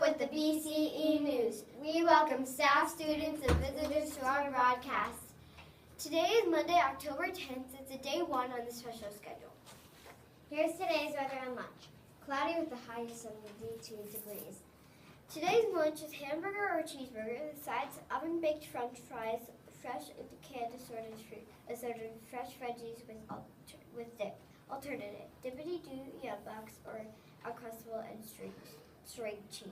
with the BCE News. We welcome staff, students, and visitors to our broadcast. Today is Monday, October 10th. It's a day one on the special schedule. Here's today's weather and lunch. Cloudy with the high of 72 degrees. Today's lunch is hamburger or cheeseburger, the sides oven-baked french fries, fresh canned assorted fresh veggies with dip. Alternative, dippity-doo yum box or Uncrustable and string cheese.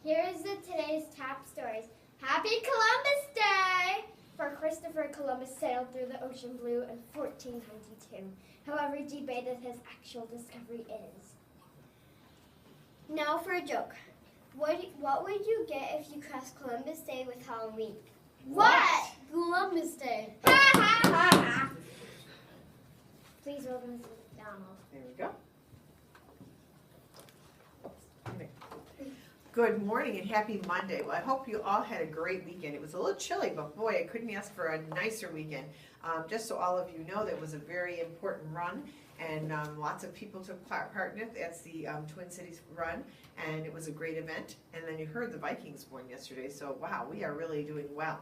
Here is today's top stories. Happy Columbus Day! For Christopher Columbus sailed through the ocean blue in 1492. However, debated his actual discovery is. Now for a joke. What would you get if you crossed Columbus Day with Halloween? What? Columbus Day. Ha ha ha ha! Please welcome Mrs. McDonald. There we go. Good morning and happy Monday. Well, I hope you all had a great weekend. It was a little chilly, but boy, I couldn't ask for a nicer weekend. Just so all of you know, that was a very important run, and lots of people took part in it. That's the Twin Cities run, and it was a great event. And then you heard the Vikings won yesterday, so wow, we are really doing well.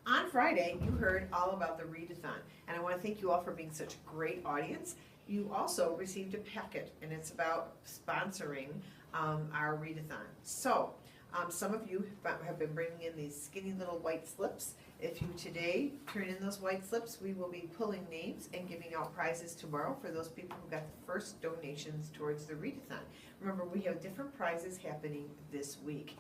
On Friday, you heard all about the readathon, and I want to thank you all for being such a great audience. You also received a packet, and it's about sponsoring our readathon. So, some of you have been bringing in these skinny little white slips. If you today turn in those white slips, we will be pulling names and giving out prizes tomorrow for those people who got the first donations towards the readathon. Remember, we have different prizes happening this week.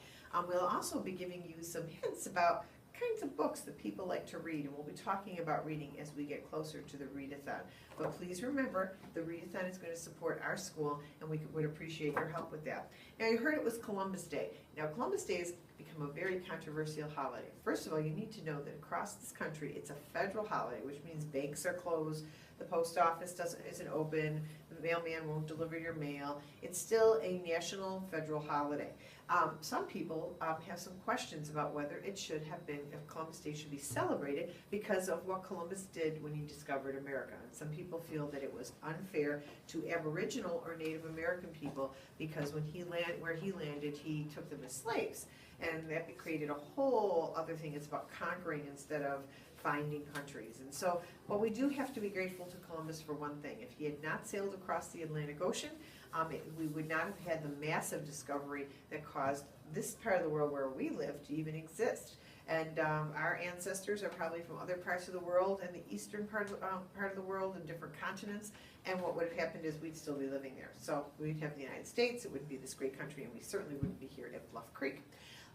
We'll also be giving you some hints about kinds of books that people like to read, and we'll be talking about reading as we get closer to the readathon. But please remember, the readathon is going to support our school, and we would appreciate your help with that. Now, you heard it was Columbus Day. Now, Columbus Day has become a very controversial holiday. First of all, you need to know that across this country, it's a federal holiday, which means banks are closed, the post office isn't open, the mailman won't deliver your mail. It's still a national federal holiday. Some people have some questions about whether it should have been, if Columbus Day should be celebrated because of what Columbus did when he discovered America. And some people feel that it was unfair to Aboriginal or Native American people because when where he landed, he took them as slaves. And that created a whole other thing. It's about conquering instead of finding countries. And so, well, we do have to be grateful to Columbus for one thing. If he had not sailed across the Atlantic Ocean, we would not have had the massive discovery that caused this part of the world where we live to even exist. And our ancestors are probably from other parts of the world and the eastern part of the world and different continents. And what would have happened is we'd still be living there. So we'd have the United States, it would be this great country, and we certainly wouldn't be here at Bluff Creek.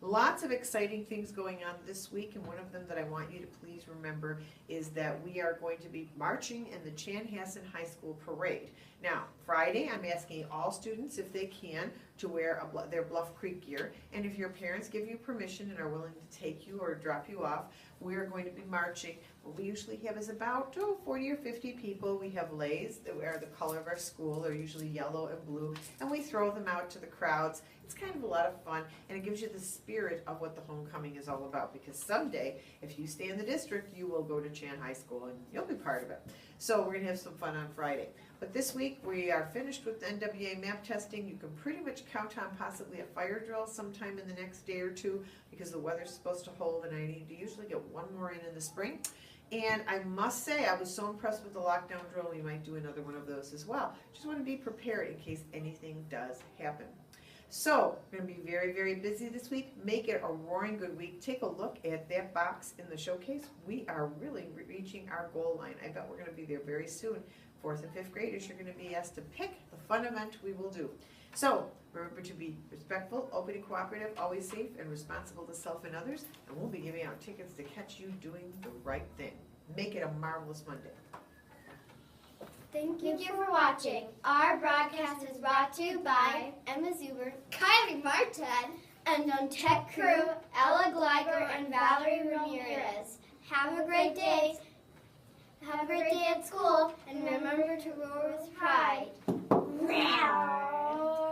Lots of exciting things going on this week, and one of them that I want you to please remember is that we are going to be marching in the Chanhassen High School Parade. Now, Friday, I'm asking all students, if they can, to wear their Bluff Creek gear, and if your parents give you permission and are willing to take you or drop you off, we are going to be marching. What we usually have is about 40 or 50 people. We have leis that are the color of our school. They're usually yellow and blue, and we throw them out to the crowds. It's kind of a lot of fun, and it gives you the spirit of what the homecoming is all about, because someday, if you stay in the district, you will go to Chan High School, and you'll be part of it. So we're going to have some fun on Friday. But this week, we are finished with the NWA map testing. You can pretty much count on possibly a fire drill sometime in the next day or two, because the weather's supposed to hold, and I need to usually get one more in the spring. And I must say, I was so impressed with the lockdown drill, we might do another one of those as well. Just want to be prepared in case anything does happen. So, we're going to be very, very busy this week. Make it a roaring good week. Take a look at that box in the showcase. We are really reaching our goal line. I bet we're going to be there very soon. 4th and 5th graders, you're going to be asked to pick the fun event we will do. So, remember to be respectful, open and cooperative, always safe, and responsible to self and others. And we'll be giving out tickets to catch you doing the right thing. Make it a marvelous Monday. Thank you for watching. Our broadcast is brought to you by Emma Zuber, Kylie Martin, and on Tech Crew, Ella Gleiger and Valerie Ramirez. Have a great day. Have a great day at school, and remember to roar with pride. Meow.